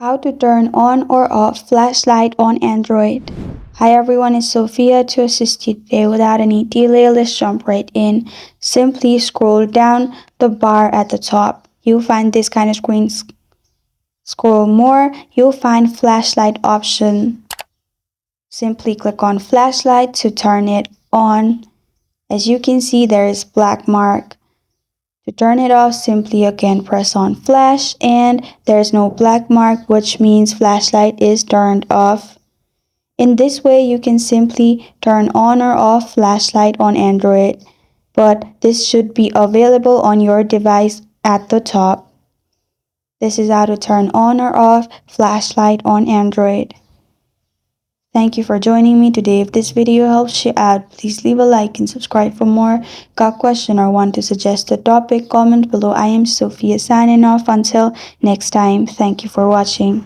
How to turn on or off flashlight on Android. Hi everyone, it's Sophia to assist you today. Without any delay, let's jump right in. Simply scroll down the bar at the top. You'll find this kind of screen. Scroll more, you'll find flashlight option. Simply click on flashlight to turn it on. As you can see, there is black mark. To turn it off, simply again press on flash and there's no black mark, which means flashlight is turned off. In this way, you can simply turn on or off flashlight on Android, but this should be available on your device at the top. This is how to turn on or off flashlight on Android. Thank you for joining me today. If this video helps you out, please leave a like and subscribe for more. Got a question or want to suggest a topic? Comment below. I am Sophia signing off. Until next time, thank you for watching.